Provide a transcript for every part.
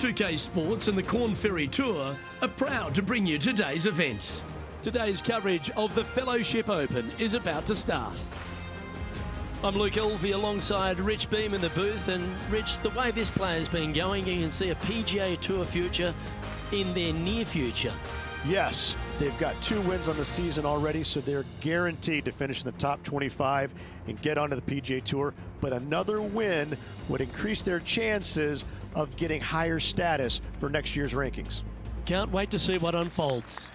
2K Sports and the Corn Ferry Tour are proud to bring you today's event. Today's coverage of the Fellowship Open is about to start. I'm Luke Elvey alongside Rich Beam in the booth, and Rich, the way this player's been going, you can see a PGA Tour future in their near future. Yes, they've got 2 wins on the season already, so they're guaranteed to finish in the top 25 and get onto the PGA Tour. But another win would increase their chances of getting higher status for next year's rankings. Can't wait to see what unfolds.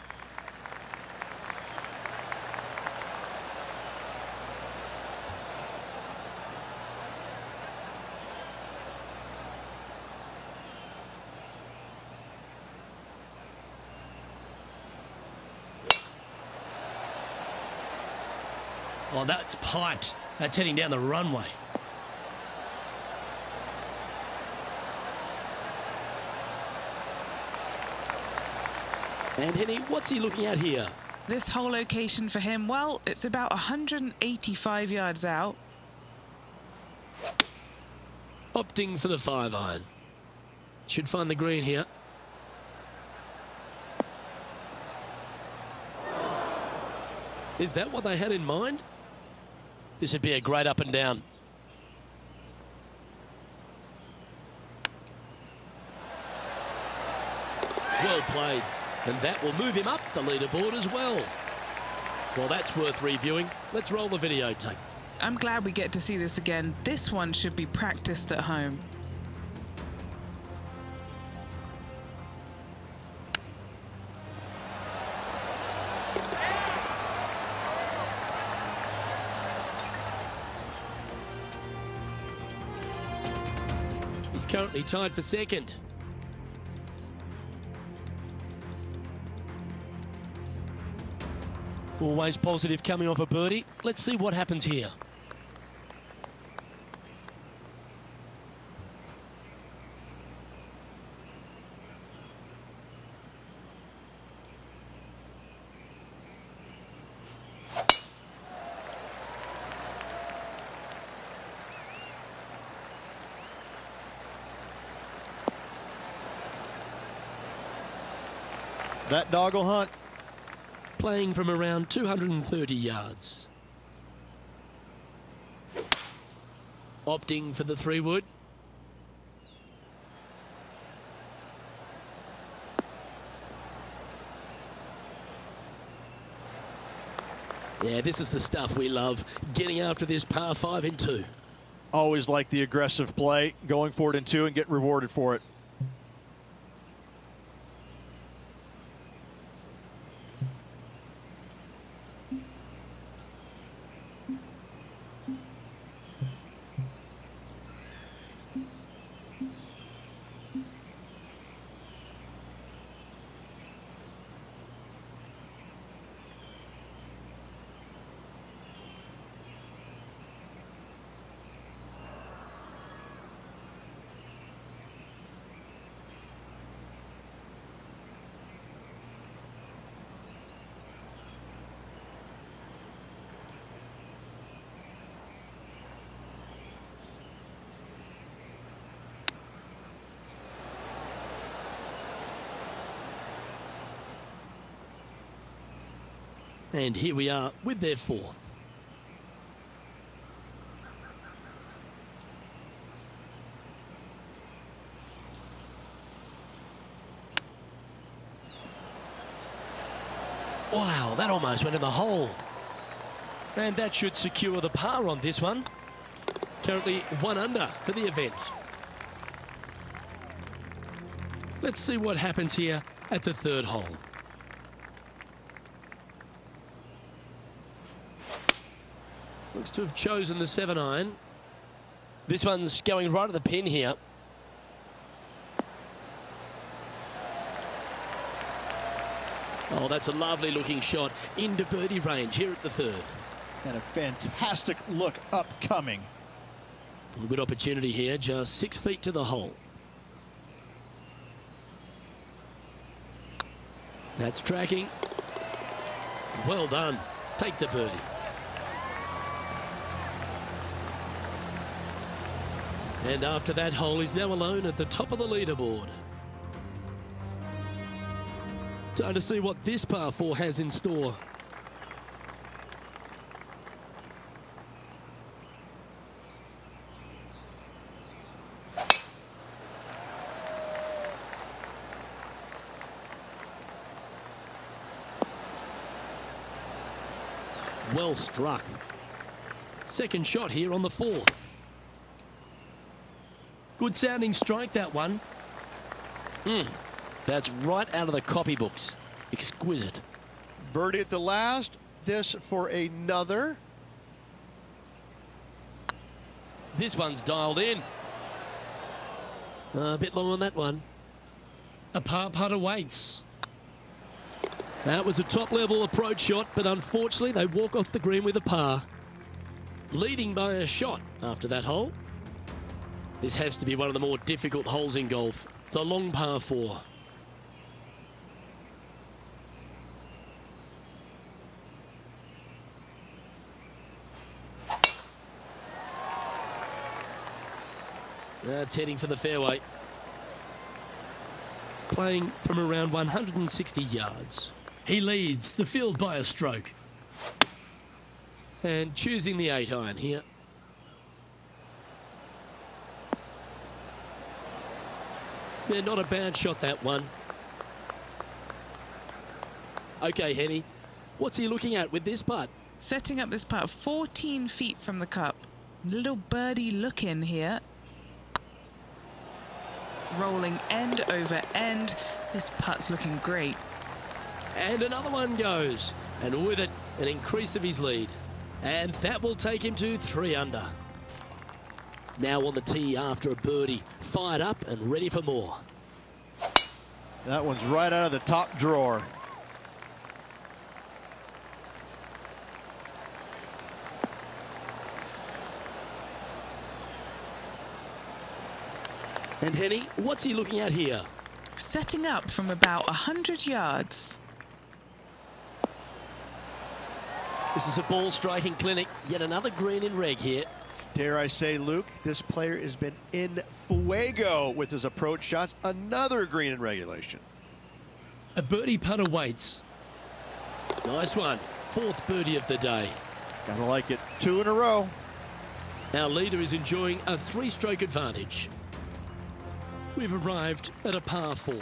Oh, that's piped. That's heading down the runway. And Henny, what's he looking at here? This whole location for him, well, it's about 185 yards out. Opting for the 5-iron. Should find the green here. Is that what they had in mind? This would be a great up and down. Well played. And that will move him up the leaderboard as well. Well, that's worth reviewing. Let's roll the videotape. I'm glad we get to see this again. This one should be practiced at home. He's currently tied for second. Always positive coming off a birdie. Let's see what happens here. That dog will hunt. Playing from around 230 yards. Opting for the 3-wood. Yeah, this is the stuff we love, getting after this par 5 in 2. Always like the aggressive play, going for it in 2 and get rewarded for it. And here we are with their 4th. Wow, that almost went in the hole. And that should secure the par on this one. Currently 1 under for the event. Let's see what happens here at the 3rd hole. Looks to have chosen the 7-iron. This one's going right at the pin here. Oh, that's a lovely looking shot into birdie range here at the 3rd. And a fantastic look upcoming. A good opportunity here, just 6 feet to the hole. That's tracking. Well done. Take the birdie. And after that hole, he's now alone at the top of the leaderboard. Time to see what this par 4 has in store. Well struck. Second shot here on the 4th. Good sounding strike, that one. That's right out of the copybooks. Exquisite. Birdie at the last. This for another. This one's dialed in. A bit long on that one. A par putt awaits. That was a top-level approach shot, but unfortunately they walk off the green with a par. Leading by a shot after that hole. This has to be one of the more difficult holes in golf. The long par 4. That's heading for the fairway. Playing from around 160 yards. He leads the field by a stroke. And choosing the 8-iron here. Yeah, not a bad shot, that one. Okay, Henny, what's he looking at with this putt? Setting up this putt 14 feet from the cup. Little birdie look in here. Rolling end over end. This putt's looking great. And another one goes. And with it, an increase of his lead. And that will take him to 3 under. Now on the tee after a birdie. Fired up and ready for more. That one's right out of the top drawer. And Henny, what's he looking at here? Setting up from about 100 yards. This is a ball striking clinic. Yet another green in reg here. Dare I say, Luke, this player has been in fuego with his approach shots. Another green in regulation. A birdie putt awaits. Nice one. 4th birdie of the day. Gotta like it. 2 in a row. Our leader is enjoying a 3-stroke advantage. We've arrived at a par 4.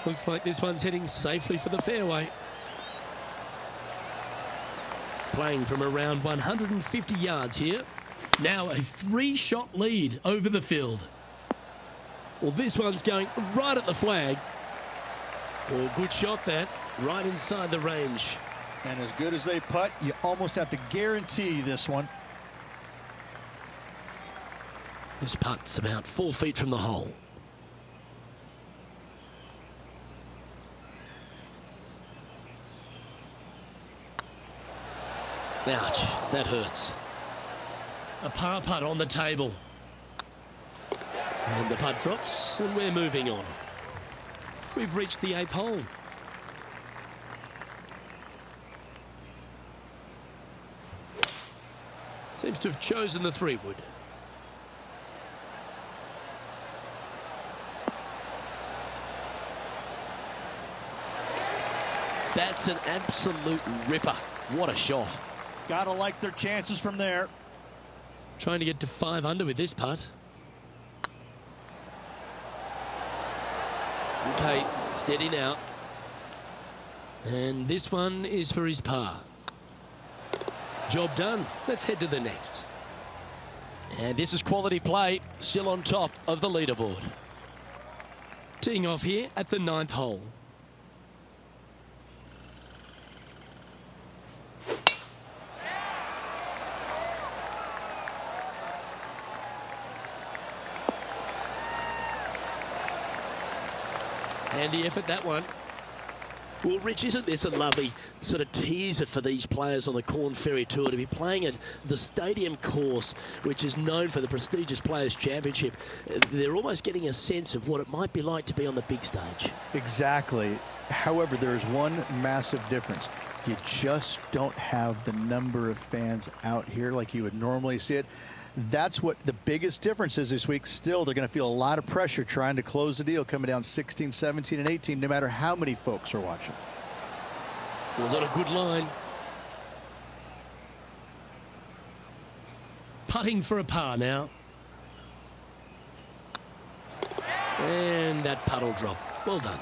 Looks like this one's heading safely for the fairway. Playing from around 150 yards here. Now a 3-shot lead over the field. Well, this one's going right at the flag. Well, good shot that. Right inside the range. And as good as they putt, you almost have to guarantee this one. This putt's about 4 feet from the hole. Ouch, that hurts. A par putt on the table. And the putt drops, and we're moving on. We've reached the 8th hole. Seems to have chosen the 3-wood. That's an absolute ripper. What a shot. Gotta like their chances from there. Trying to get to 5 under with this putt. Okay, steady now. And this one is for his par. Job done. Let's head to the next. And this is quality play, still on top of the leaderboard. Teeing off here at the 9th hole. Handy effort, that one. Well, Rich, isn't this a lovely sort of teaser for these players on the Corn Ferry Tour to be playing at the stadium course, which is known for the prestigious Players' Championship? They're almost getting a sense of what it might be like to be on the big stage. Exactly. However, there is one massive difference. You just don't have the number of fans out here like you would normally see it. That's what the biggest difference is this week. Still, they're going to feel a lot of pressure trying to close the deal, coming down 16, 17, and 18, no matter how many folks are watching. Was on a good line. Putting for a par now. And that putt will drop. Well done.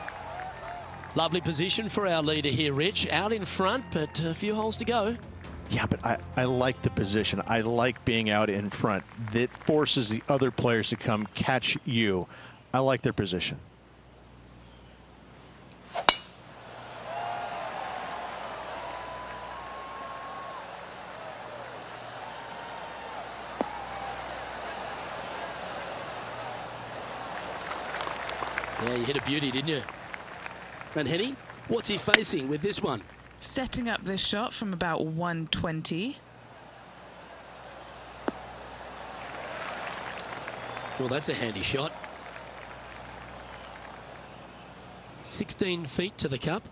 Lovely position for our leader here, Rich. Out in front, but a few holes to go. Yeah, but I like the position. I like being out in front. That forces the other players to come catch you. I like their position. Yeah, you hit a beauty, didn't you? And Henny, what's he facing with this one? Setting up this shot from about 120. Well, that's a handy shot. 16 feet to the cup.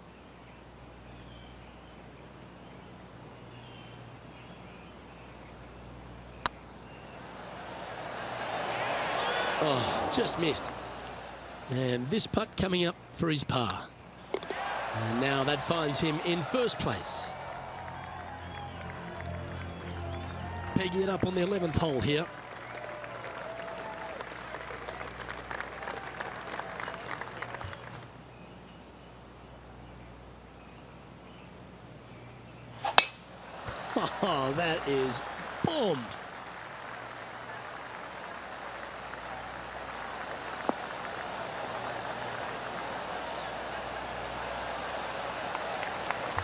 Oh, just missed. And this putt coming up for his par. And now that finds him in first place. Pegging it up on the 11th hole here. Oh, that is bombed.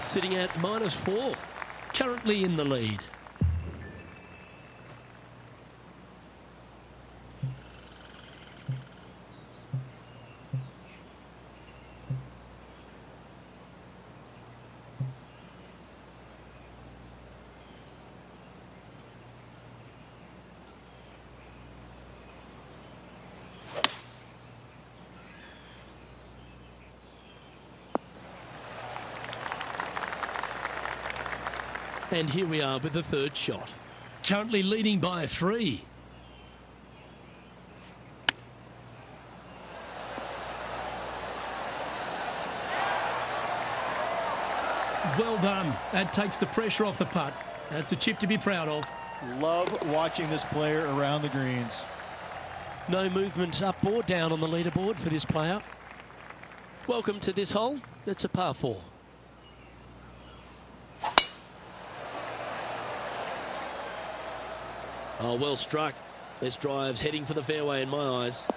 Sitting at -4, currently in the lead. And here we are with the third shot. Currently leading by 3. Well done. That takes the pressure off the putt. That's a chip to be proud of. Love watching this player around the greens. No movement up or down on the leaderboard for this player. Welcome to this hole. It's a par 4. Oh, well struck. This drive's heading for the fairway in my eyes.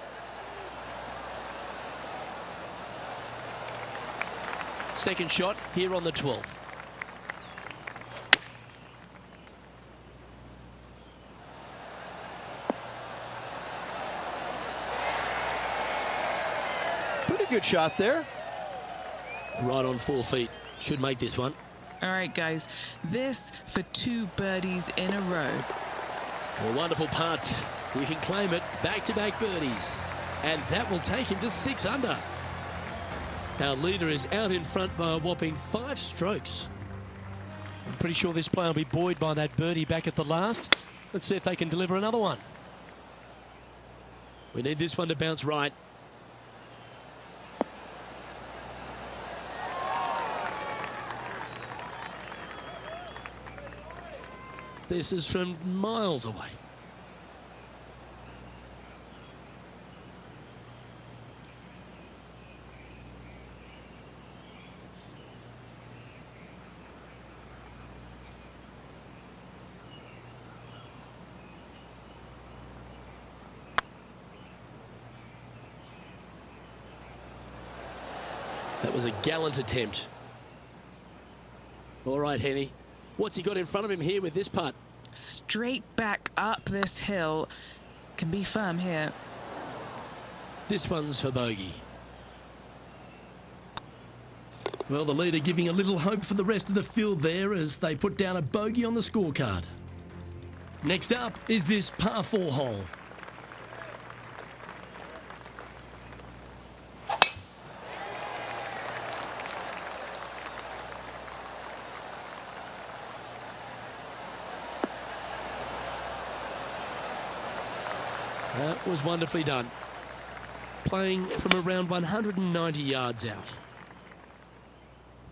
Second shot here on the 12th. Pretty good shot there. Right on 4 feet. Should make this one. All right, guys, this for 2 birdies in a row. A wonderful putt. You can claim it. Back-to-back birdies. And that will take him to 6 under. Our leader is out in front by a whopping 5 strokes. I'm pretty sure this player will be buoyed by that birdie back at the last. Let's see if they can deliver another one. We need this one to bounce right. This is from miles away. That was a gallant attempt. All right, Henny. What's he got in front of him here with this putt? Straight back up this hill. Can be firm here. This one's for bogey. Well, the leader giving a little hope for the rest of the field there as they put down a bogey on the scorecard. Next up is this par 4 hole. was wonderfully done. Playing from around 190 yards out.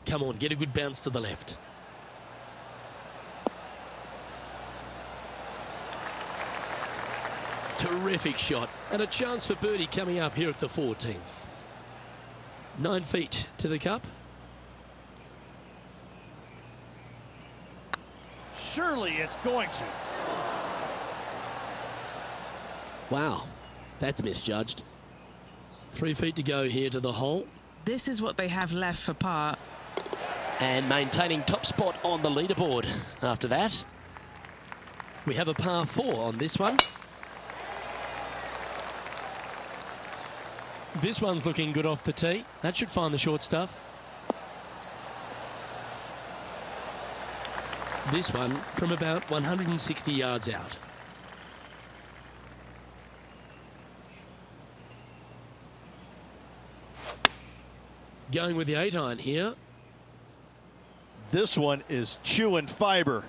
Come on, get a good bounce to the left. Terrific shot, and a chance for birdie coming up here at the 14th. 9 feet to the cup. Surely it's going to. Wow, that's misjudged. 3 feet to go here to the hole. This is what they have left for par. And maintaining top spot on the leaderboard after that. We have a par 4 on this one. This one's looking good off the tee. That should find the short stuff. This one from about 160 yards out. Going with the 8-iron here. This one is chewing fiber.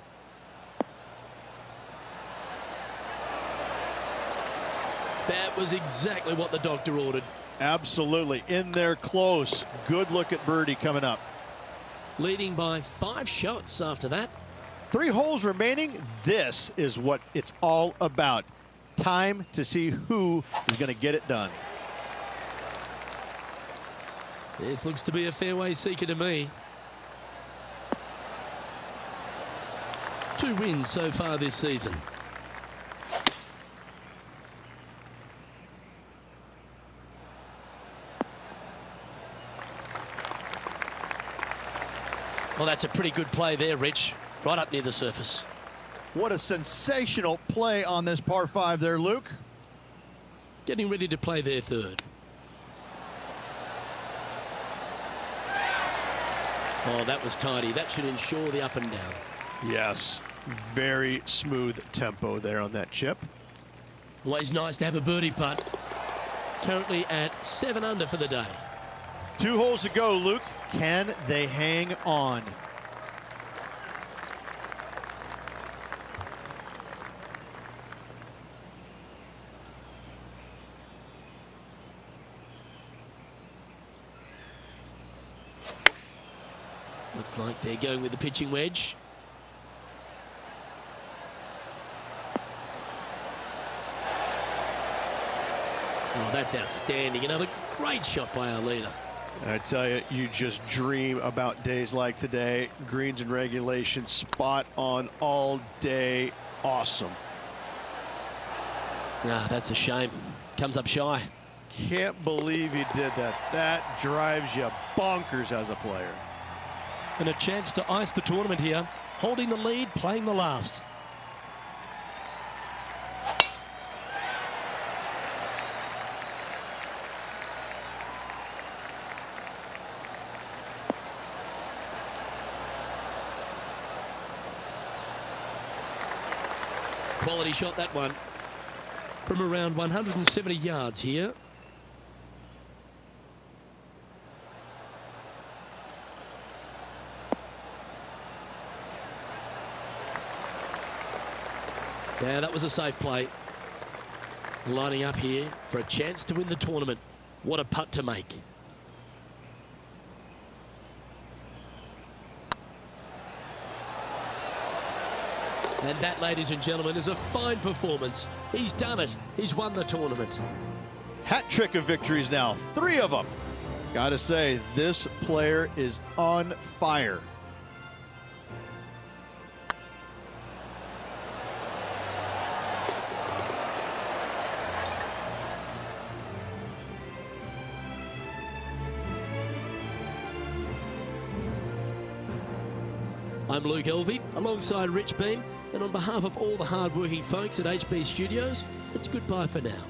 That was exactly what the doctor ordered. Absolutely. In there close. Good look at birdie coming up. Leading by 5 shots after that. 3 holes remaining. This is what it's all about. Time to see who is going to get it done. This looks to be a fairway seeker to me. 2 wins so far this season. Well, that's a pretty good play there, Rich. Right up near the surface. What a sensational play on this par 5 there, Luke. Getting ready to play their 3rd. Oh, that was tidy. That should ensure the up and down. Yes. Very smooth tempo there on that chip. Always nice to have a birdie putt. Currently at 7 under for the day. 2 holes to go, Luke. Can they hang on? Looks like they're going with the pitching wedge. Oh, that's outstanding. Another great shot by our leader. I tell you, you just dream about days like today. Greens and regulation, spot on all day. Awesome. Ah, that's a shame. Comes up shy. Can't believe you did that. That drives you bonkers as a player. And a chance to ice the tournament here. Holding the lead, playing the last. Quality shot, that one. From around 170 yards here. Yeah, that was a safe play. Lining up here for a chance to win the tournament. What a putt to make. And that, ladies and gentlemen, is a fine performance. He's done it. He's won the tournament. Hat trick of victories now. 3 of them. Gotta say, this player is on fire. I'm Luke Elvey, alongside Rich Beam, and on behalf of all the hard-working folks at HB Studios, it's goodbye for now.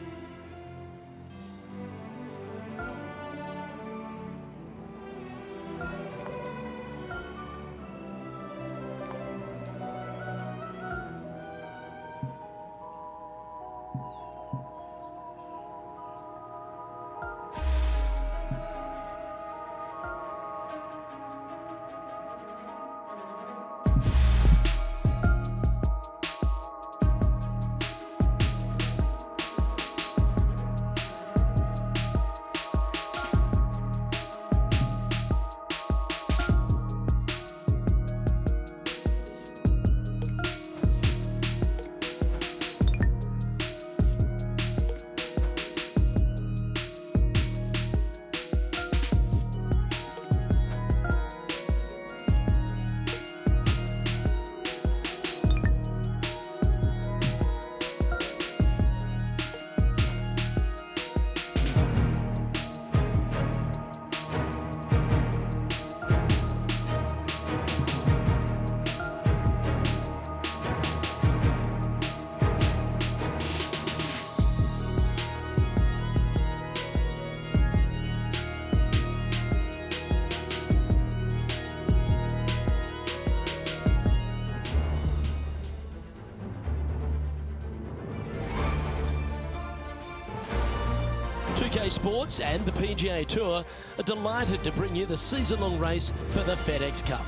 PGA Sports and the PGA Tour are delighted to bring you the season-long race for the FedEx Cup.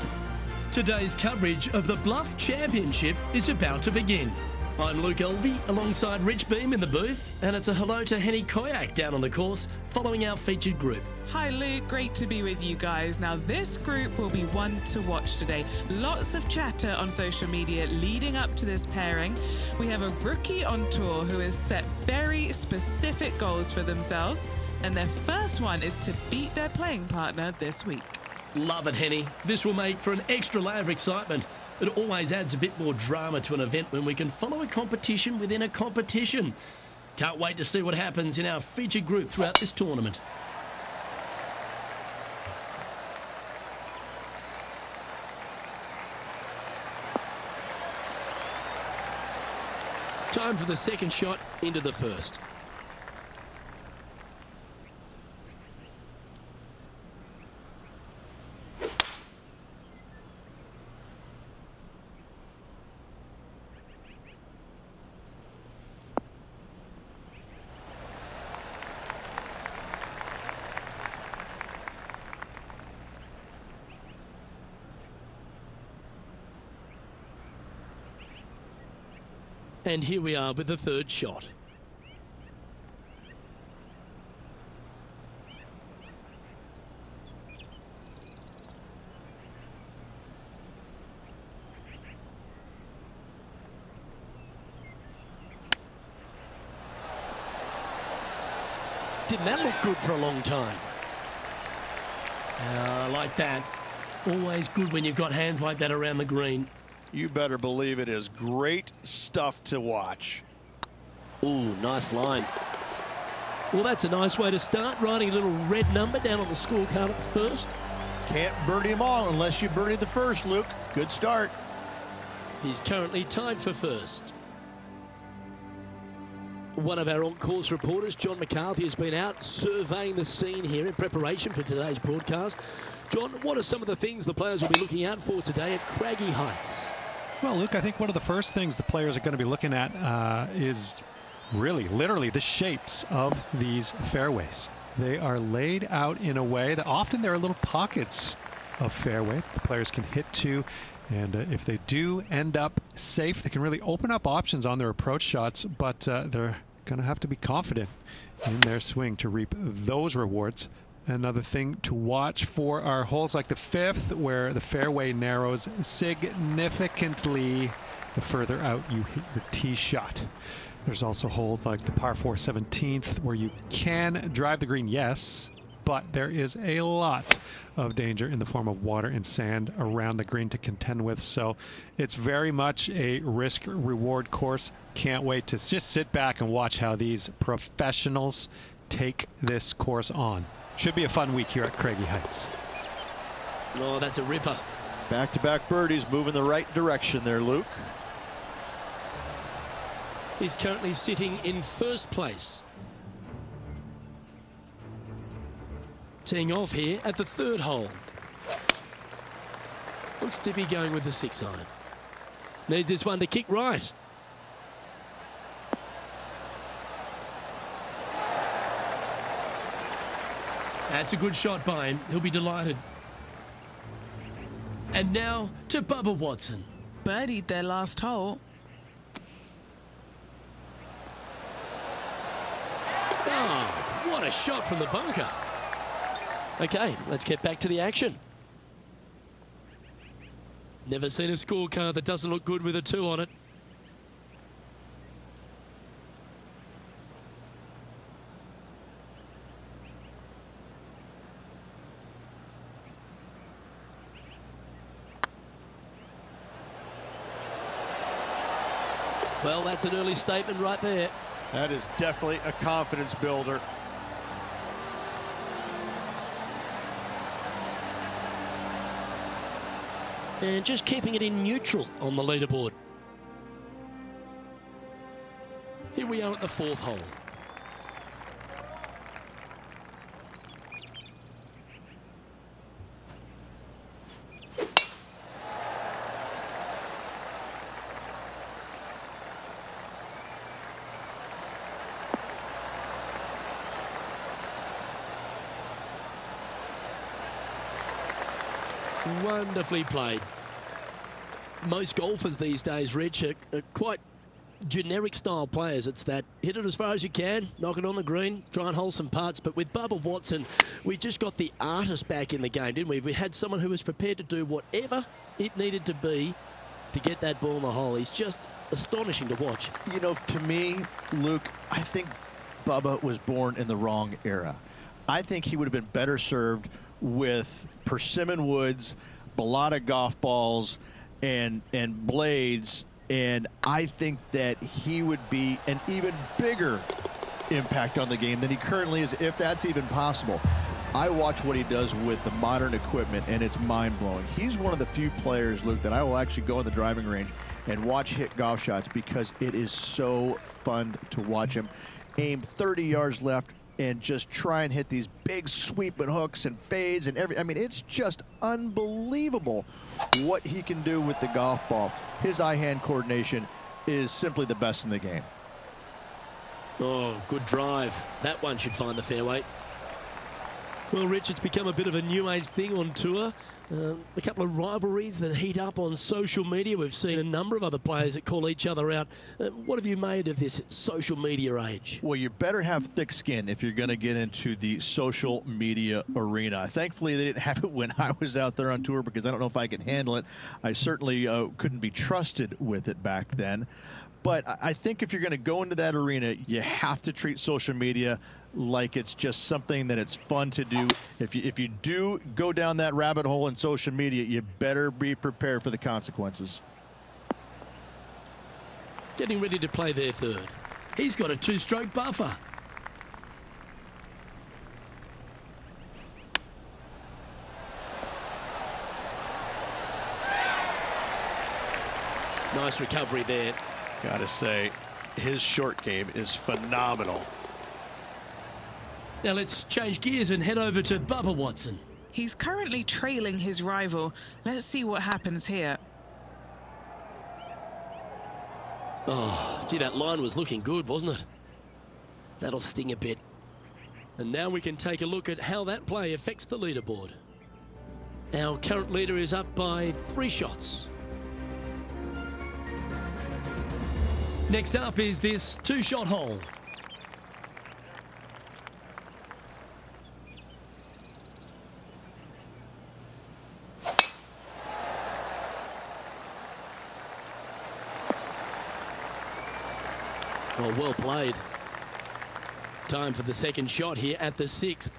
Today's coverage of the Bluff Championship is about to begin. I'm Luke Elvey alongside Rich Beam in the booth, and it's a hello to Henny Koyak down on the course following our featured group. Hi Luke, great to be with you guys. Now this group will be one to watch today. Lots of chatter on social media leading up to this pairing. We have a rookie on tour who has set very specific goals for themselves, and their first one is to beat their playing partner this week. Love it, Henny. This will make for an extra layer of excitement. It always adds a bit more drama to an event when we can follow a competition within a competition. Can't wait to see what happens in our featured group throughout this tournament. Time for the second shot into the first. And here we are with the third shot. Didn't that look good for a long time? Like that. Always good when you've got hands like that around the green. You better believe it is great stuff to watch. Ooh, nice line. Well, that's a nice way to start, writing a little red number down on the scorecard at the first. Can't birdie them all unless you birdie the first, Luke. Good start. He's currently tied for first. One of our on-course reporters, John McCarthy, has been out surveying the scene here in preparation for today's broadcast. John, what are some of the things the players will be looking out for today at Craggy Heights? Well, Luke, I think one of the first things the players are going to be looking at is really, literally, the shapes of these fairways. They are laid out in a way that often there are little pockets of fairway the players can hit to. And if they do end up safe, they can really open up options on their approach shots, but they're going to have to be confident in their swing to reap those rewards. Another thing to watch for are holes like the fifth, where the fairway narrows significantly the further out you hit your tee shot. There's also holes like the par 4 17th, where you can drive the green, yes, but there is a lot of danger in the form of water and sand around the green to contend with. So it's very much a risk-reward course. Can't wait to just sit back and watch how these professionals take this course on. Should be a fun week here at Craggy Heights. Oh, that's a ripper. Back-to-back birdies moving the right direction there, Luke. He's currently sitting in first place. Teeing off here at the third hole. Looks to be going with the 6-iron. Needs this one to kick right. That's a good shot by him. He'll be delighted. And now to Bubba Watson. Birdied their last hole. Ah, what a shot from the bunker. Okay, let's get back to the action. Never seen a scorecard that doesn't look good with a 2 on it. Well, that's an early statement right there. That is definitely a confidence builder. And just keeping it in neutral on the leaderboard. Here we are at the 4th hole. Wonderfully played. Most golfers these days, Rich, are quite generic style players. It's that hit it as far as you can, knock it on the green, try and hold some putts. But with Bubba Watson, we just got the artist back in the game, didn't we? We had someone who was prepared to do whatever it needed to be to get that ball in the hole. He's just astonishing to watch. You know, to me, Luke, I think Bubba was born in the wrong era. I think he would have been better served with persimmon woods, balata golf balls, and blades, and I think that he would be an even bigger impact on the game than he currently is, if that's even possible. I watch what he does with the modern equipment, and it's mind-blowing. He's one of the few players, Luke, that I will actually go in the driving range and watch hit golf shots because it is so fun to watch him aim 30 yards left and just try and hit these big sweeping hooks and fades and I mean, it's just unbelievable what he can do with the golf ball. His eye-hand coordination is simply the best in the game. Oh, good drive. That one should find the fairway. Well, Rich, it's become a bit of a new age thing on tour. A couple of rivalries that heat up on social media. We've seen a number of other players that call each other out. What have you made of this social media age? Well, you better have thick skin if you're going to get into the social media arena. Thankfully, they didn't have it when I was out there on tour because I don't know if I could handle it. I certainly couldn't be trusted with it back then. But I think if you're going to go into that arena, you have to treat social media like it's just something that it's fun to do. If you do go down that rabbit hole in social media, you better be prepared for the consequences. Getting ready to play their third. He's got a two-stroke buffer. Nice recovery there. Gotta say, his short game is phenomenal. Now let's change gears and head over to Bubba Watson. He's currently trailing his rival. Let's see what happens here. Oh, gee, that line was looking good, wasn't it? That'll sting a bit. And now we can take a look at how that play affects the leaderboard. Our current leader is up by 3 shots. Next up is this 2-shot hole. Oh, well played. Time for the second shot here at the 6th.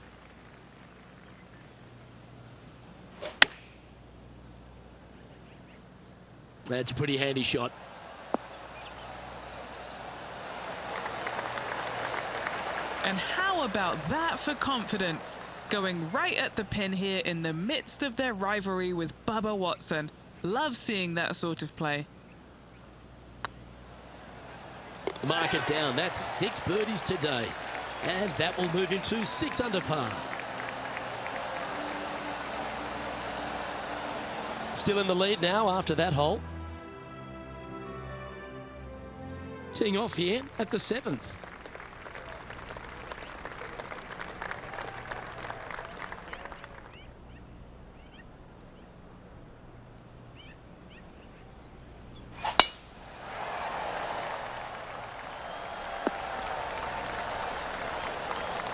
That's a pretty handy shot. And how about that for confidence? Going right at the pin here in the midst of their rivalry with Bubba Watson. Love seeing that sort of play. Mark it down. That's 6 birdies today. And that will move him to 6 under par. Still in the lead now after that hole. Teeing off here at the 7th.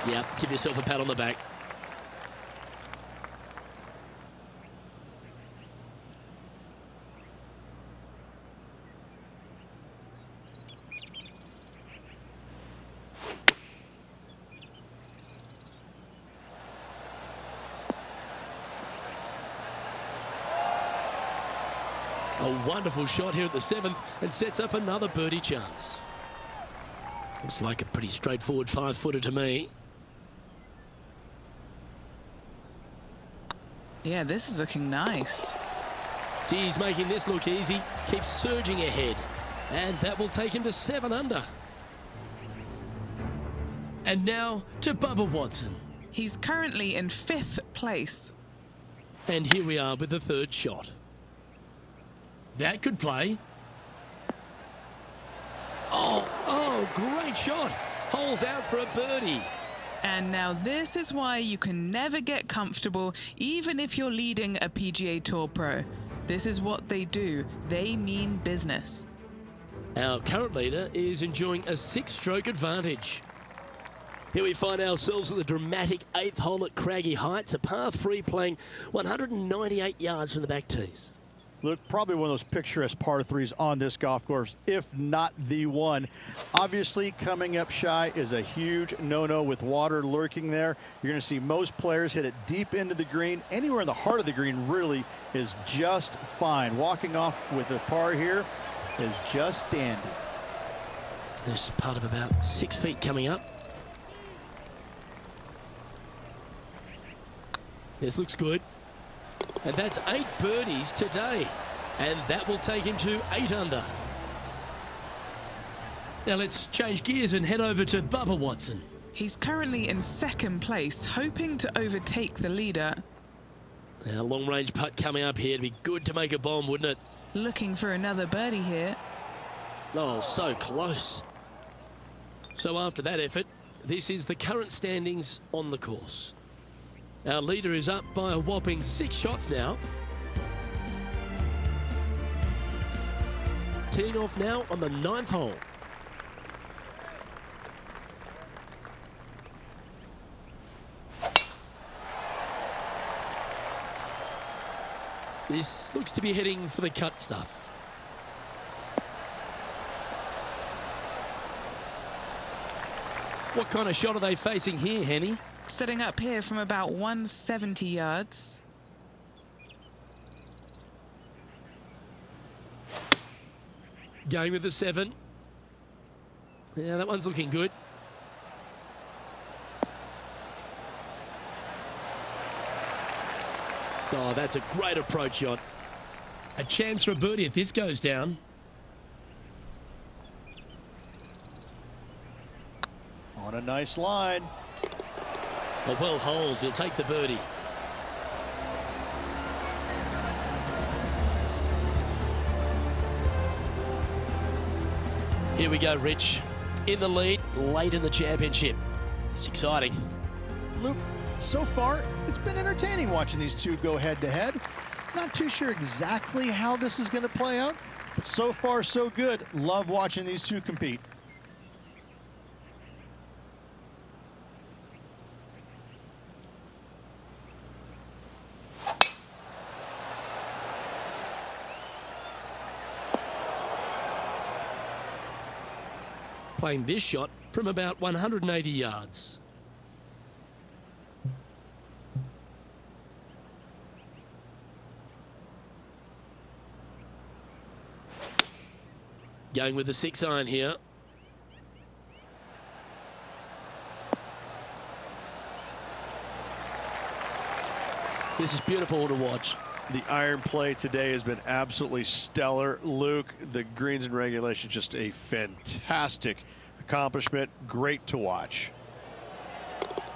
Yep, give yourself a pat on the back. A wonderful shot here at the 7th and sets up another birdie chance. Looks like a pretty straightforward 5-footer to me. Yeah, this is looking nice. He's making this look easy. Keeps surging ahead. And that will take him to 7 under. And now to Bubba Watson. He's currently in 5th place. And here we are with the 3rd shot. That could play. Oh, great shot. Holes out for a birdie. And now this is why you can never get comfortable, even if you're leading a PGA Tour pro. This is what they do. They mean business. Our current leader is enjoying a 6-stroke advantage. Here we find ourselves at the dramatic 8th hole at Craggy Heights, a par 3 playing 198 yards from the back tees. Look, probably one of those picturesque par 3s on this golf course, if not the one. Obviously, coming up shy is a huge no-no with water lurking there. You're going to see most players hit it deep into the green. Anywhere in the heart of the green really is just fine. Walking off with a par here is just dandy. There's part of about 6 feet coming up. This looks good. And that's 8 birdies today. And that will take him to 8 under. Now let's change gears and head over to Bubba Watson. He's currently in 2nd place, hoping to overtake the leader. Now long-range putt coming up here. It'd be good to make a bomb, wouldn't it? Looking for another birdie here. Oh, so close. So after that effort, this is the current standings on the course. Our leader is up by a whopping 6 shots now. Teeing off now on the 9th hole. This looks to be heading for the cut stuff. What kind of shot are they facing here, Henny? Setting up here from about 170 yards. Going with the 7. Yeah, that one's looking good. Oh, that's a great approach shot. A chance for a birdie if this goes down. On a nice line. A well holed, he'll take the birdie. Here we go, Rich. In the lead, late in the championship. It's exciting. Luke, so far, it's been entertaining watching these two go head-to-head. Not too sure exactly how this is going to play out, but so far, so good. Love watching these two compete. Playing this shot from about 180 yards. Going with the 6-iron here. This is beautiful to watch. The iron play today has been absolutely stellar. Luke, the greens and regulation, just a fantastic accomplishment. Great to watch.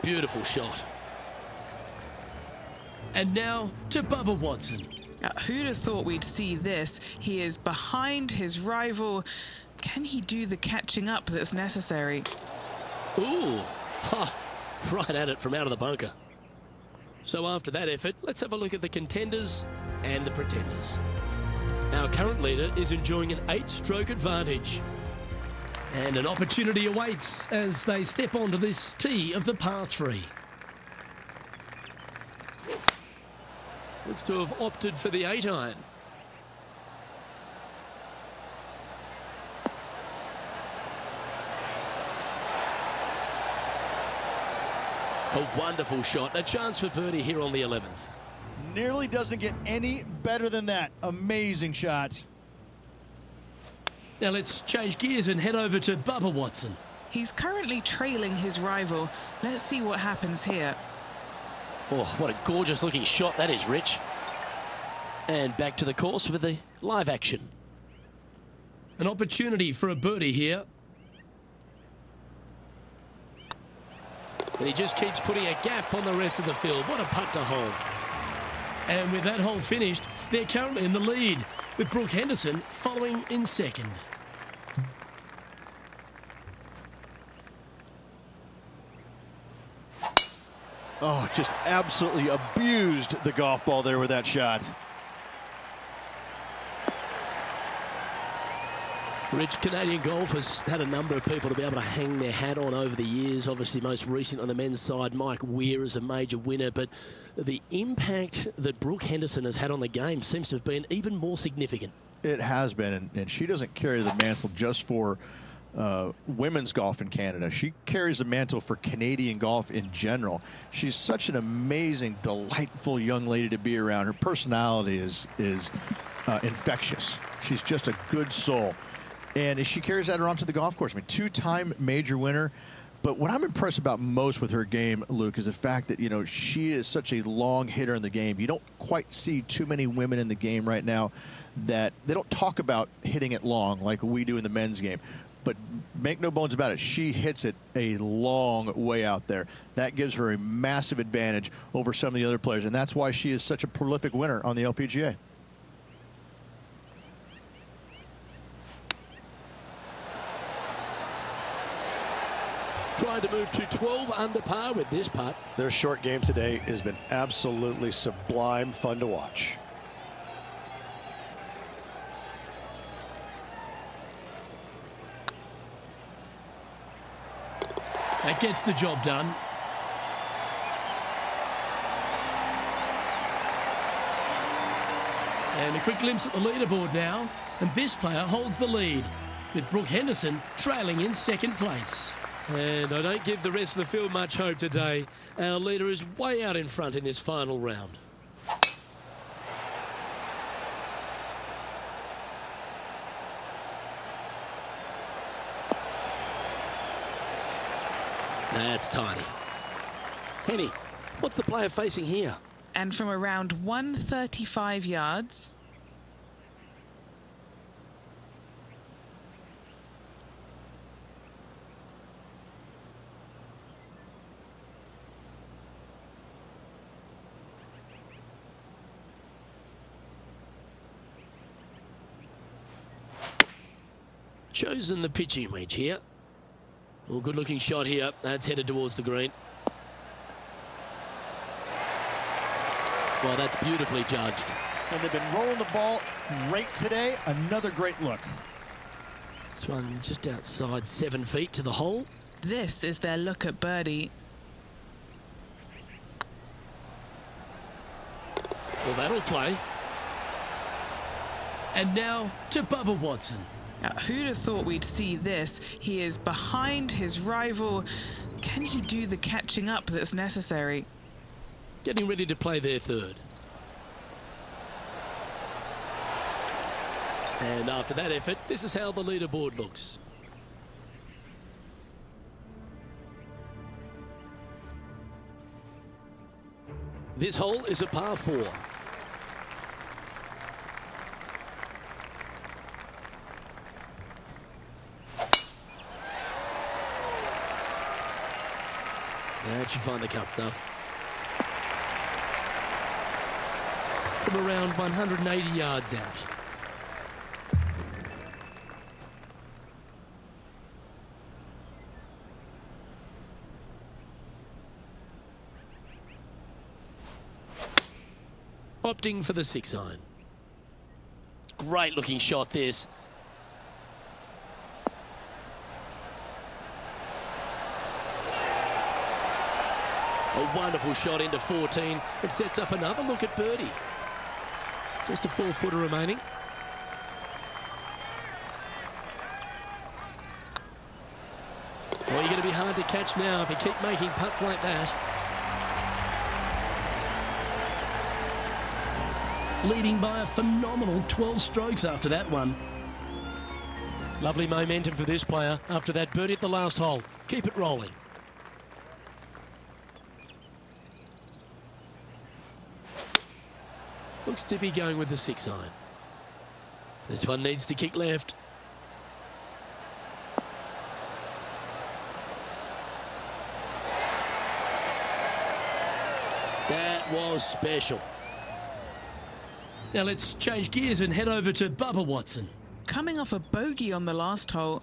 Beautiful shot. And now to Bubba Watson. Who'd have thought we'd see this? He is behind his rival. Can he do the catching up that's necessary? Ooh, ha, right at it from out of the bunker. So after that effort, let's have a look at the contenders and the pretenders. Our current leader is enjoying an 8-stroke advantage. And an opportunity awaits as they step onto this tee of the par 3. Looks to have opted for the 8-iron. A wonderful shot. A chance for birdie here on the 11th. Nearly doesn't get any better than that. Amazing shot. Now let's change gears and head over to Bubba Watson. He's currently trailing his rival. Let's see what happens here. Oh, what a gorgeous looking shot that is, Rich. And back to the course with the live action. An opportunity for a birdie here. But he just keeps putting a gap on the rest of the field. What a putt to hole. And with that hole finished, they're currently in the lead, with Brooke Henderson following in 2nd. Oh, just absolutely abused the golf ball there with that shot. Rich, Canadian golf has had a number of people to be able to hang their hat on over the years. Obviously, most recent on the men's side, Mike Weir is a major winner. But the impact that Brooke Henderson has had on the game seems to have been even more significant. It has been, and she doesn't carry the mantle just for women's golf in Canada. She carries the mantle for Canadian golf in general. She's such an amazing, delightful young lady to be around. Her personality is infectious. She's just a good soul. And she carries that around to the golf course. I mean, two-time major winner. But what I'm impressed about most with her game, Luke, is the fact that, you know, she is such a long hitter in the game. You don't quite see too many women in the game right now that they don't talk about hitting it long like we do in the men's game. But make no bones about it, she hits it a long way out there. That gives her a massive advantage over some of the other players. And that's why she is such a prolific winner on the LPGA. Trying to move to 12 under par with this putt. Their short game today has been absolutely sublime fun to watch. That gets the job done. And a quick glimpse at the leaderboard now. And this player holds the lead, with Brooke Henderson trailing in second place. And I don't give the rest of the field much hope today. Our leader is way out in front in this final round. That's tiny. Henny, what's the player facing here? And from around 135 yards, chosen the pitching wedge here. Well, good looking shot here. That's headed towards the green. Well, that's beautifully judged. And they've been rolling the ball great today. Another great look. This one just outside 7 feet to the hole. this is their look at birdie. Well, that'll play. And now to Bubba Watson. Now, who'd have thought we'd see this? He is behind his rival. Can he do the catching up that's necessary? Getting ready to play their third. And after that effort, this is how the leaderboard looks. This hole is a par 4. That should find the cut stuff. From around 180 yards out. Opting for the 6-iron. Great looking shot this. A wonderful shot into 14. It sets up another look at birdie. Just a 4-footer remaining. Well, you're going to be hard to catch now if you keep making putts like that. Leading by a phenomenal 12 strokes after that one. Lovely momentum for this player after that birdie at the last hole. Keep it rolling. Looks to be going with the 6-iron. This one needs to kick left. That was special. Now let's change gears and head over to Bubba Watson. Coming off a bogey on the last hole.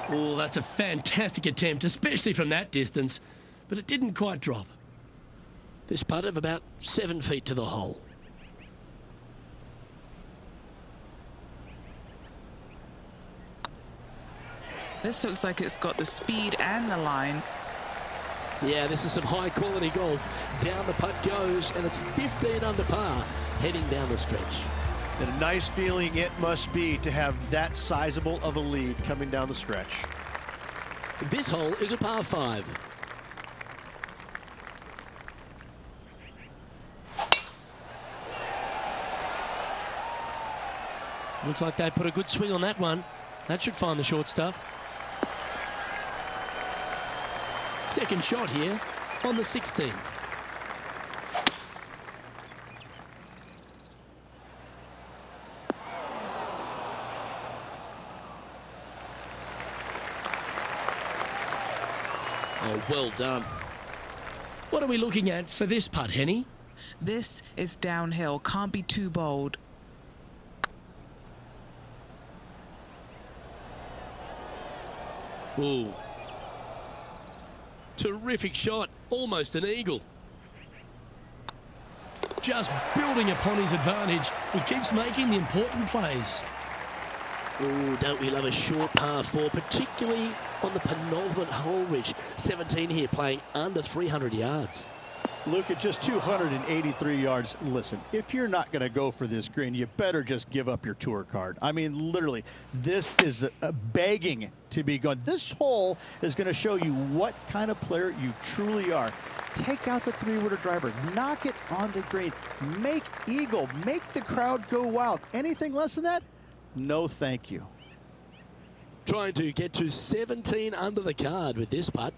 Oh, that's a fantastic attempt, especially from that distance, but it didn't quite drop. This putt of about 7 feet to the hole. This looks like it's got the speed and the line. Yeah, this is some high quality golf. Down the putt goes, and it's 15 under par heading down the stretch. And a nice feeling it must be to have that sizable of a lead coming down the stretch. This hole is a par 5. Looks like they put a good swing on that one. That should find the short stuff. Second shot here on the 16th. Oh, well done. What are we looking at for this putt, Henny? This is downhill, can't be too bold. Ooh. Terrific shot, almost an eagle. Just building upon his advantage. He keeps making the important plays. Oh, don't we love a short par 4, particularly on the penultimate hole, Rich. 17 here, playing under 300 yards. Luke, at just 283 yards, listen, if you're not going to go for this green, you better just give up your tour card. I mean, literally, this is begging to be gone. This hole is going to show you what kind of player you truly are. Take out the 3-wooder driver, knock it on the green, make eagle, make the crowd go wild. Anything less than that? No, thank you. Trying to get to 17 under the card with this putt.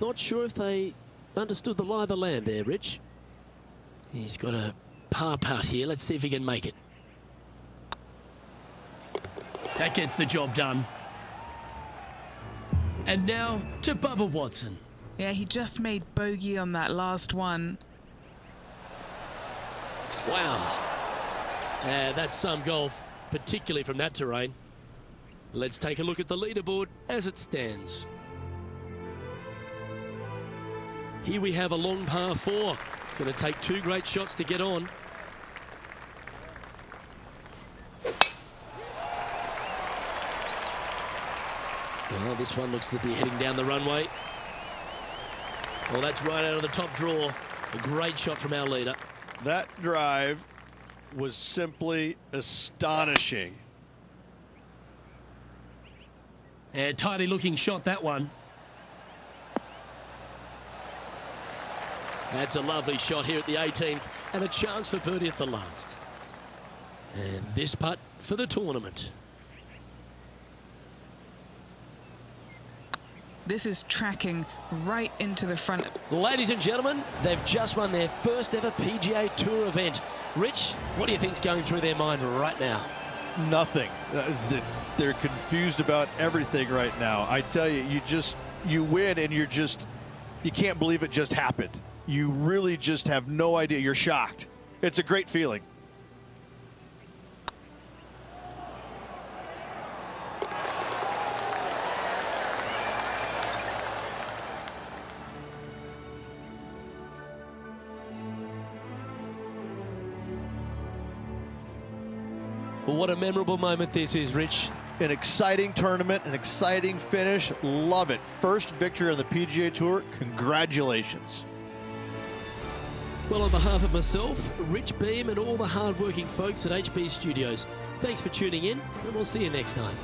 Not sure if they understood the lie of the land there, Rich. He's got a par putt here. Let's see if he can make it. That gets the job done. And now to Bubba Watson. Yeah, he just made bogey on that last one. Wow. That's some golf, particularly from that terrain. Let's take a look at the leaderboard as it stands. Here we have a long par 4. It's going to take 2 great shots to get on. Well, this one looks to be heading down the runway. Well, that's right out of the top draw. A great shot from our leader. That drive was simply astonishing. And tidy looking shot, that one. That's a lovely shot here at the 18th and a chance for birdie at the last. And this putt for the tournament. This is tracking right into the front. Ladies and gentlemen, they've just won their first ever PGA Tour event. Rich, what do you think's going through their mind right now? Nothing. They're confused about everything right now. I tell you, you win and you can't believe it just happened. You really just have no idea. You're shocked. It's a great feeling. Well, what a memorable moment this is, Rich. An exciting tournament, an exciting finish. Love it. First victory on the PGA Tour. Congratulations. Well, on behalf of myself, Rich Beam, and all the hard-working folks at HB Studios, thanks for tuning in, and we'll see you next time.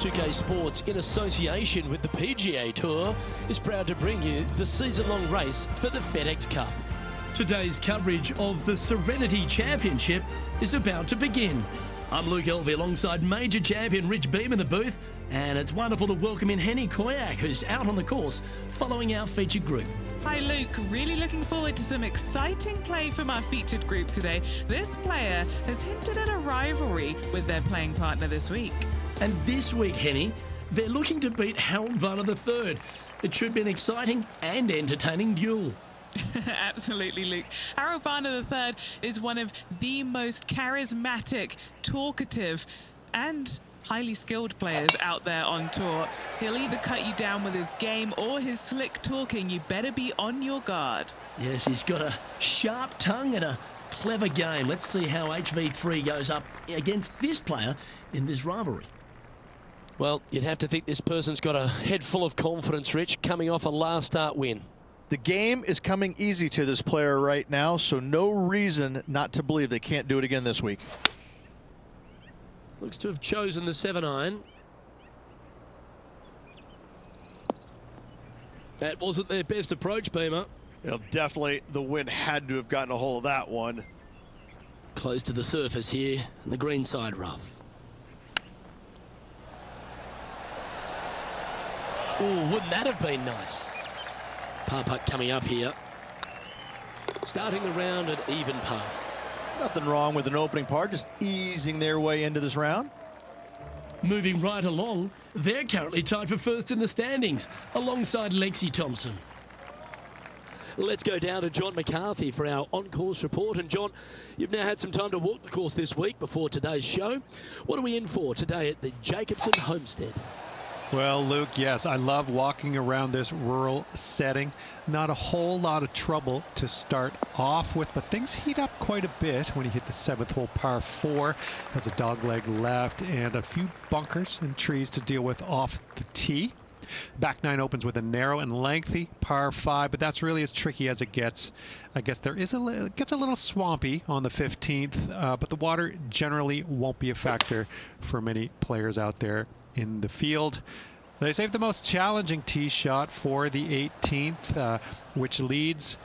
2K Sports, in association with the PGA Tour, is proud to bring you the season-long race for the FedEx Cup. Today's coverage of the Serenity Championship is about to begin. I'm Luke Elvey alongside major champion Rich Beam in the booth, and it's wonderful to welcome in Henny Koyak, who's out on the course following our featured group. Hi Luke, really looking forward to some exciting play from our featured group today. This player has hinted at a rivalry with their playing partner this week. And this week, Henny, they're looking to beat Harold Varner III. It should be an exciting and entertaining duel. Absolutely, Luke. Harold Varner III is one of the most charismatic, talkative, and highly skilled players out there on tour. He'll either cut you down with his game or his slick talking. You better be on your guard. Yes, he's got a sharp tongue and a clever game. Let's see how HV3 goes up against this player in this rivalry. Well, you'd have to think this person's got a head full of confidence, Rich, coming off a last start win. The game is coming easy to this player right now, so no reason not to believe they can't do it again this week. Looks to have chosen the 7-iron. That wasn't their best approach, Beamer. Definitely the wind had to have gotten a hold of that one. Close to the surface here, and the green side rough. Oh, wouldn't that have been nice? Par putt coming up here. Starting the round at even par. Nothing wrong with an opening par, just easing their way into this round. Moving right along, they're currently tied for first in the standings, alongside Lexi Thompson. Let's go down to John McCarthy for our on-course report. And John, you've now had some time to walk the course this week before today's show. What are we in for today at the Jacobson Homestead? Well, Luke, yes, I love walking around this rural setting. Not a whole lot of trouble to start off with, but things heat up quite a bit when you hit the 7th hole, par 4. Has a dogleg left and a few bunkers and trees to deal with off the tee. Back 9 opens with a narrow and lengthy par 5, but that's really as tricky as it gets. I guess it gets a little swampy on the 15th, but the water generally won't be a factor for many players out there in the field. They saved the most challenging tee shot for the 18th, which leads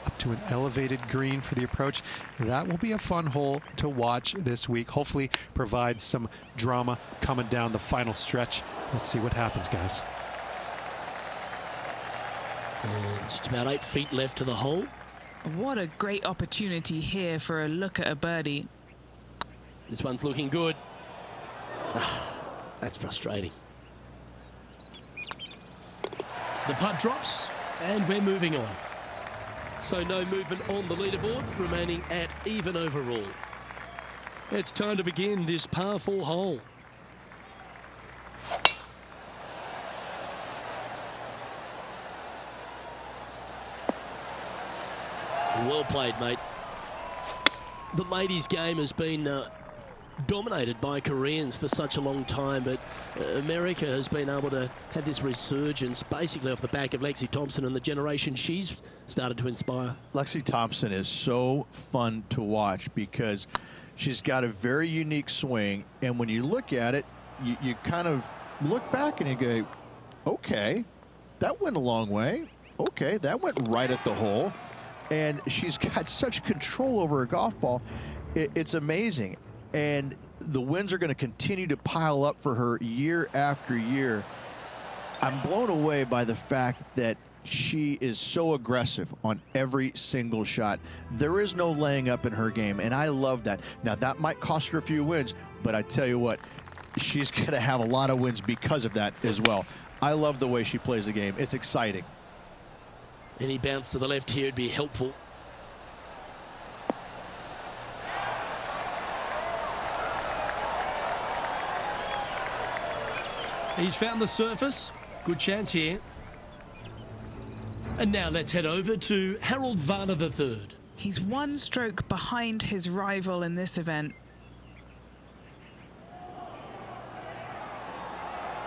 up to an elevated green for the approach. That will be a fun hole to watch this week. Hopefully provide some drama coming down the final stretch. Let's see what happens, guys. And just about 8 feet left to the hole. What a great opportunity here for a look at a birdie. This one's looking good. That's frustrating. The putt drops, and we're moving on. So no movement on the leaderboard, remaining at even overall. It's time to begin this par 4 hole. Well played, mate. The ladies' game has been dominated by Koreans for such a long time, but America has been able to have this resurgence basically off the back of Lexi Thompson and the generation she's started to inspire. Lexi Thompson is so fun to watch because she's got a very unique swing, and when you look at it, you kind of look back and you go, okay, that went a long way. Okay, that went right at the hole. And she's got such control over her golf ball. It's amazing. And the wins are going to continue to pile up for her year after year. I'm blown away by the fact that she is so aggressive on every single shot. There is no laying up in her game, and I love that. Now, that might cost her a few wins, but I tell you what, she's going to have a lot of wins because of that as well. I love the way she plays the game. It's exciting. Any bounce to the left here would be helpful. He's found the surface. Good chance here. And now let's head over to Harold Varner III. He's one stroke behind his rival in this event.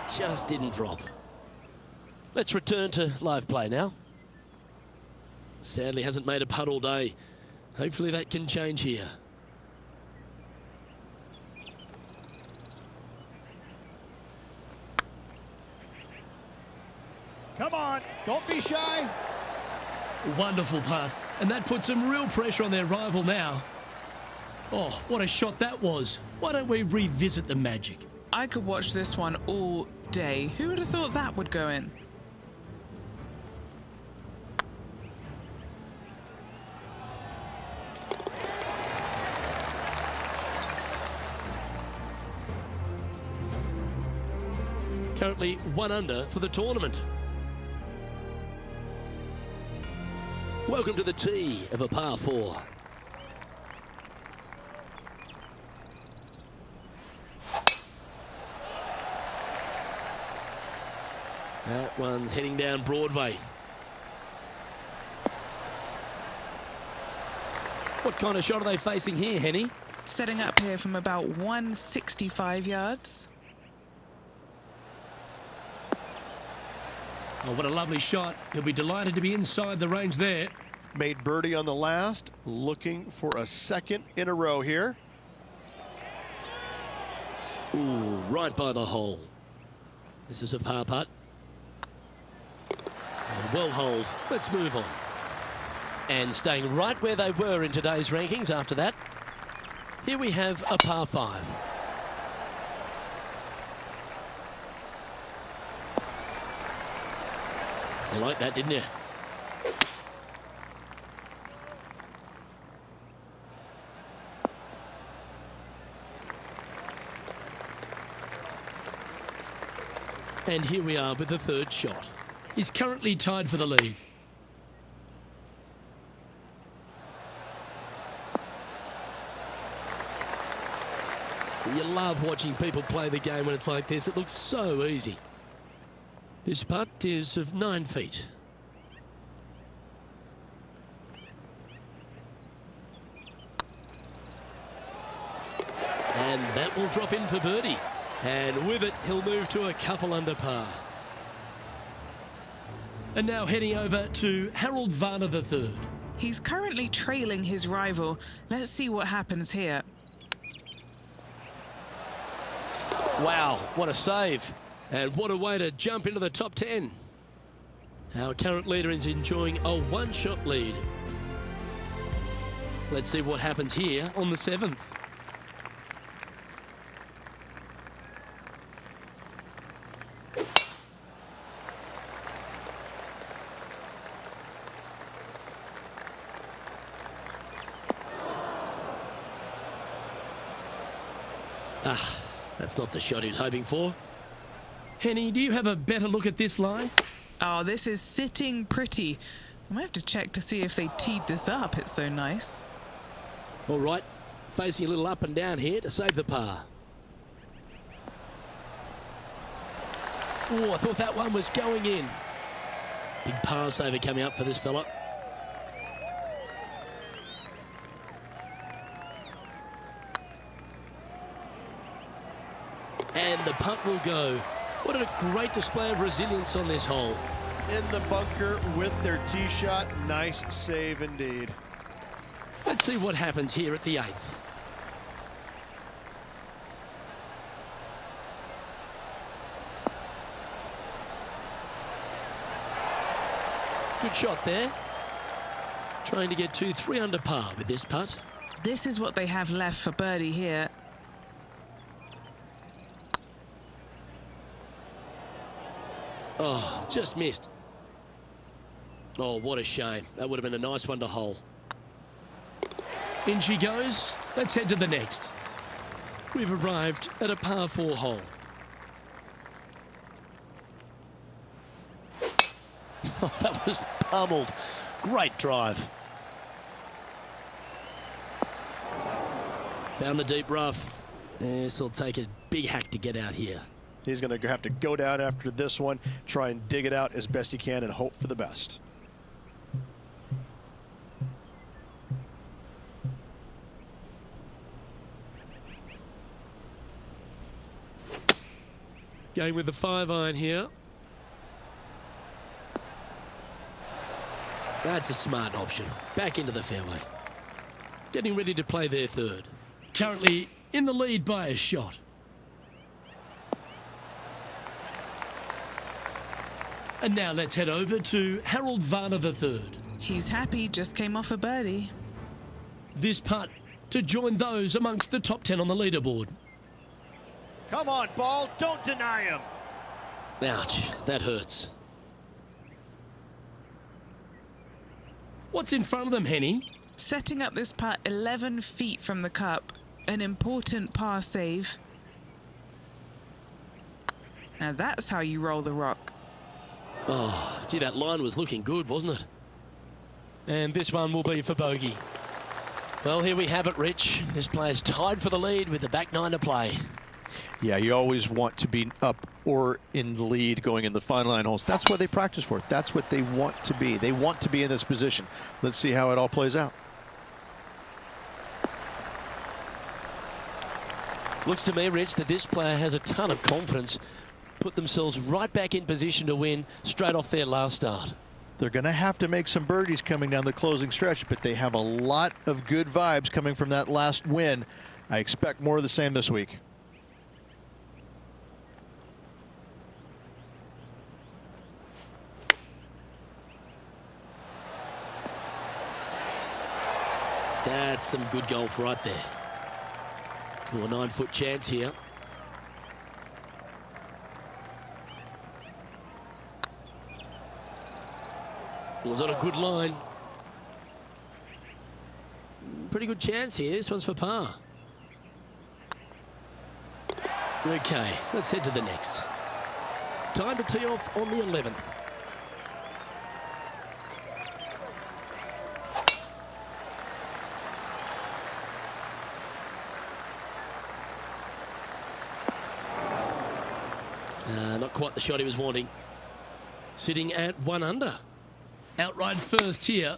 Just didn't drop. Let's return to live play now. Sadly hasn't made a putt all day. Hopefully that can change here. on. Don't be shy. Wonderful putt. And that puts some real pressure on their rival now. Oh, what a shot that was. Why don't we revisit the magic? I could watch this one all day. Who would have thought that would go in? Currently 1 under for the tournament. Welcome to the tee of a par 4. That one's heading down Broadway. What kind of shot are they facing here, Henny? Setting up here from about 165 yards. Oh, what a lovely shot. He'll be delighted to be inside the range there. Made birdie on the last, looking for a second in a row here. Ooh, right by the hole. This is a par putt. Well holed. Let's move on. And staying right where they were in today's rankings after that, here we have a par 5. You like that, didn't you? And here we are with the third shot. He's currently tied for the lead. You love watching people play the game when it's like this. It looks so easy. This putt is of 9 feet. And that will drop in for birdie. And with it, he'll move to a couple under par. And now heading over to Harold Varner III. He's currently trailing his rival. Let's see what happens here. Wow, what a save. And what a way to jump into the top 10. Our current leader is enjoying a one-shot lead. Let's see what happens here on the 7th. That's not the shot he was hoping for. Henny, do you have a better look at this line? Oh, this is sitting pretty. I might have to check to see if they teed this up. It's so nice. All right, facing a little up and down here to save the par. Oh, I thought that one was going in. Big par saver coming up for this fella. And the punt will go. What a great display of resilience on this hole. In the bunker with their tee shot. Nice save indeed. Let's see what happens here at the 8th. Good shot there. Trying to get 2-3 under par with this putt. This is what they have left for birdie here. Oh, just missed. Oh, what a shame. That would have been a nice one to hole. In she goes. Let's head to the next. We've arrived at a par 4 hole. Oh, that was pummeled. Great drive. Found the deep rough. This will take a big hack to get out here. He's going to have to go down after this one, try and dig it out as best he can and hope for the best. Going with the 5-iron here. That's a smart option. Back into the fairway. Getting ready to play their third. Currently in the lead by a shot. And now let's head over to Harold Varner III. He's happy, just came off a birdie. This putt to join those amongst the top 10 on the leaderboard. Come on, ball, don't deny him. Ouch, that hurts. What's in front of them, Henny? Setting up this putt 11 feet from the cup. An important par save. Now that's how you roll the rock. Oh, gee, that line was looking good, wasn't it? And this one will be for bogey. Well, here we have it, Rich. This player's tied for the lead with the back nine to play. Yeah, you always want to be up or in the lead going in the final 9 holes. That's what they practice for. That's what they want to be. They want to be in this position. Let's see how it all plays out. Looks to me, Rich, that this player has a ton of confidence. Put themselves right back in position to win straight off their last start. They're going to have to make some birdies coming down the closing stretch, but they have a lot of good vibes coming from that last win. I expect more of the same this week. That's some good golf right there. A 9-foot chance here. Was on a good line. Pretty good chance here. This one's for par. Okay, let's head to the next. Time to tee off on the 11th. Not quite the shot he was wanting. Sitting at 1 under. Outright first here.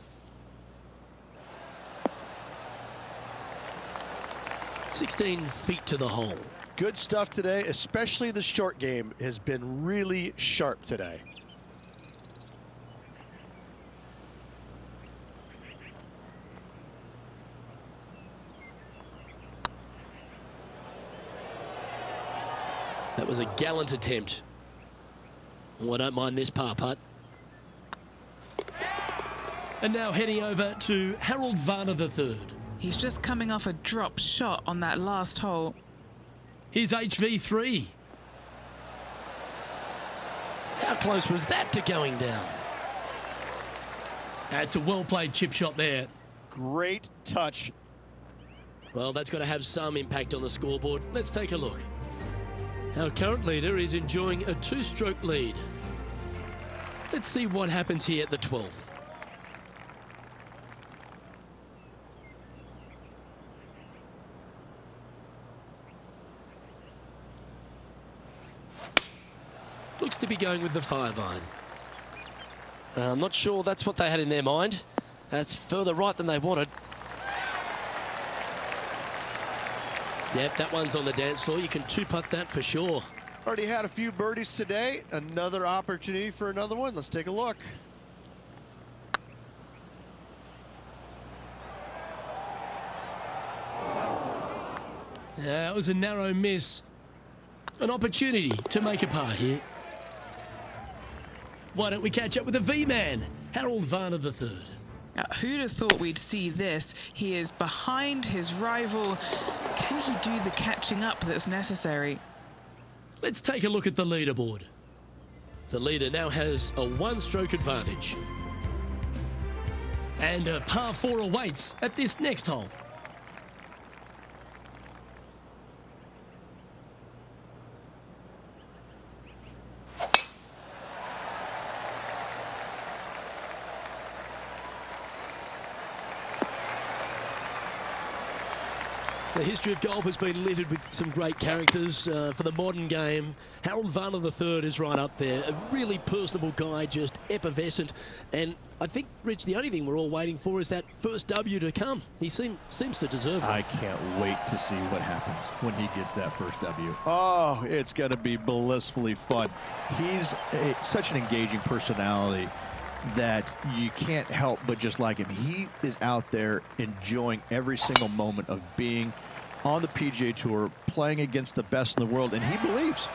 16 feet to the hole. Good stuff today, especially the short game has been really sharp today. That was a gallant attempt. Oh, I don't mind this par putt. And now heading over to Harold Varner III. He's just coming off a drop shot on that last hole. Here's HV3. How close was that to going down? That's a well-played chip shot there. Great touch. Well, that's got to have some impact on the scoreboard. Let's take a look. Our current leader is enjoying a 2-stroke lead. Let's see what happens here at the 12th. Looks to be going with the 5-iron. I'm not sure that's what they had in their mind. That's further right than they wanted. Yep, that one's on the dance floor. You can 2-putt that for sure. Already had a few birdies today. Another opportunity for another one. Let's take a look. That was a narrow miss. An opportunity to make a par here. Why don't we catch up with the V-man, Harold Varner III. Who'd have thought we'd see this? He is behind his rival. Can he do the catching up that's necessary? Let's take a look at the leaderboard. The leader now has a 1-stroke advantage. And a par 4 awaits at this next hole. The history of golf has been littered with some great characters for the modern game. Harold Varner III is right up there. A really personable guy, just effervescent. And I think, Rich, the only thing we're all waiting for is that first W to come. He seems to deserve it. I can't wait to see what happens when he gets that first W. Oh, it's going to be blissfully fun. He's such an engaging personality that you can't help but just like him. He is out there enjoying every single moment of being on the PGA Tour, playing against the best in the world, and he believes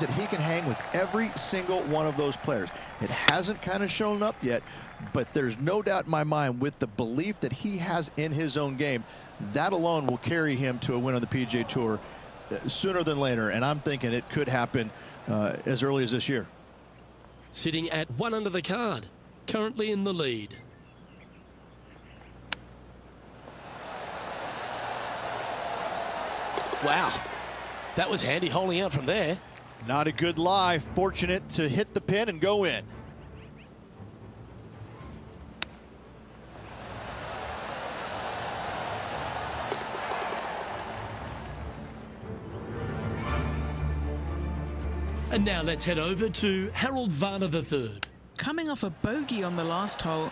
that he can hang with every single one of those players. It hasn't kind of shown up yet, but there's no doubt in my mind, with the belief that he has in his own game, that alone will carry him to a win on the PGA Tour sooner than later, and I'm thinking it could happen as early as this year. Sitting at 1 under the card, currently in the lead. Wow, that was handy holding out from there. Not a good lie. Fortunate to hit the pin and go in. And now let's head over to Harold Varner III. Coming off a bogey on the last hole.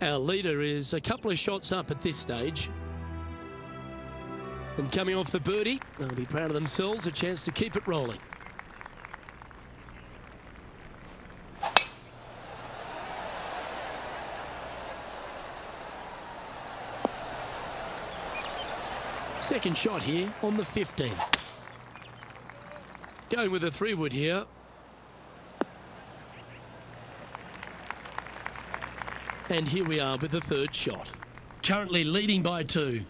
Our leader is a couple of shots up at this stage. And coming off the birdie, they'll be proud of themselves, a chance to keep it rolling. Second shot here on the 15th. Going with a 3-wood here. And here we are with the third shot. Currently leading by 2.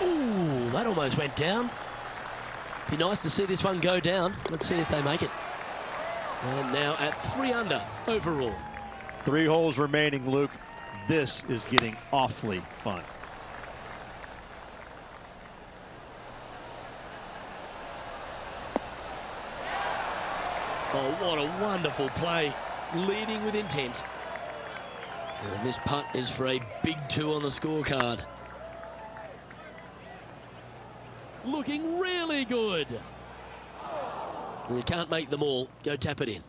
Ooh, that almost went down. Be nice to see this one go down. Let's see if they make it. And now at 3 under overall. 3 holes remaining, Luke. This is getting awfully fun. Oh, what a wonderful play. Leading with intent. And this putt is for a big 2 on the scorecard. Looking really good. You can't make them all. Go tap it in.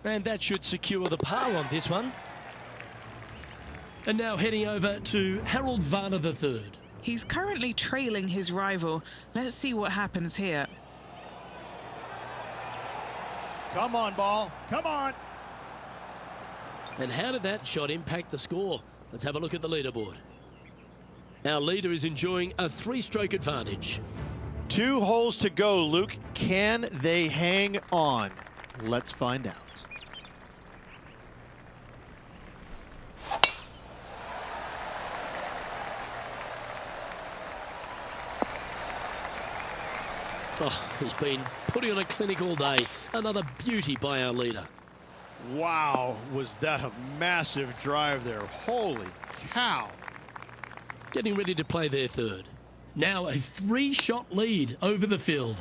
And that should secure the par on this one. And now heading over to Harold Varner III. He's currently trailing his rival. Let's see what happens here. Come on, ball. Come on. And how did that shot impact the score? Let's have a look at the leaderboard. Our leader is enjoying a 3-stroke advantage. 2 holes to go, Luke. Can they hang on? Let's find out. Oh, he's been putting on a clinic all day. Another beauty by our leader. Wow, was that a massive drive there. Holy cow. Getting ready to play their third. Now a 3-shot lead over the field.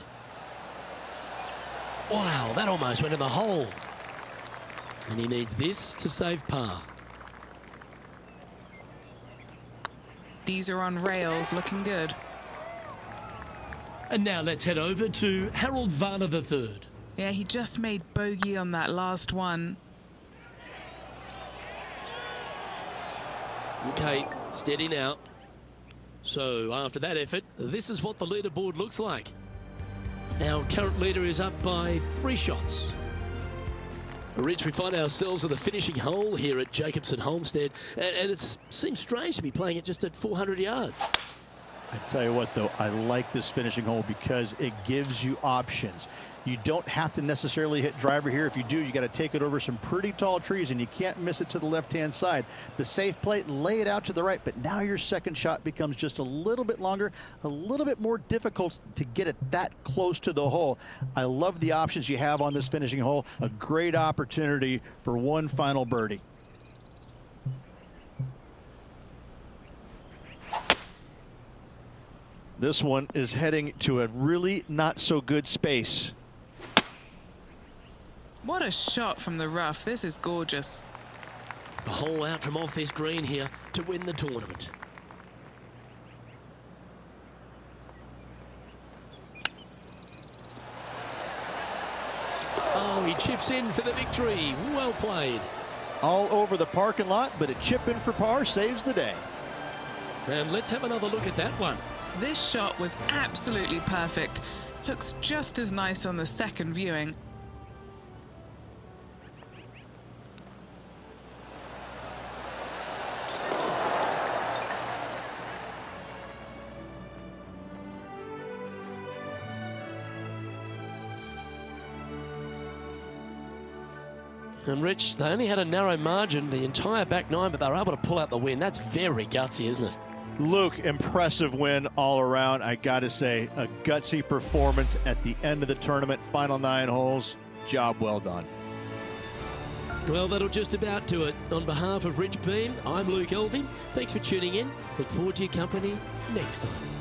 Wow, that almost went in the hole. And he needs this to save par. These are on rails, looking good. And now let's head over to Harold Varner III. Yeah, he just made bogey on that last one. Okay, steady now. So after that effort, this is what the leaderboard looks like. Our current leader is up by 3 shots. Rich, we find ourselves at the finishing hole here at Jacobson Homestead, and it seems strange to be playing it just at 400 yards. I tell you what, though, I like this finishing hole because it gives you options. You don't have to necessarily hit driver here. If you do, you got to take it over some pretty tall trees, and you can't miss it to the left-hand side. The safe play, lay it out to the right, but now your second shot becomes just a little bit longer, a little bit more difficult to get it that close to the hole. I love the options you have on this finishing hole. A great opportunity for one final birdie. This one is heading to a really not so good space. What a shot from the rough. This is gorgeous. A hole out from off this green here to win the tournament. Oh, he chips in for the victory. Well played. All over the parking lot, but a chip in for par saves the day. And let's have another look at that one. This shot was absolutely perfect. Looks just as nice on the second viewing. And Rich, they only had a narrow margin the entire back nine, but they were able to pull out the win. That's very gutsy, isn't it? Luke, impressive win all around. I got to say, a gutsy performance at the end of the tournament. Final 9 holes. Job well done. Well, that'll just about do it. On behalf of Rich Beam, I'm Luke Elvey. Thanks for tuning in. Look forward to your company next time.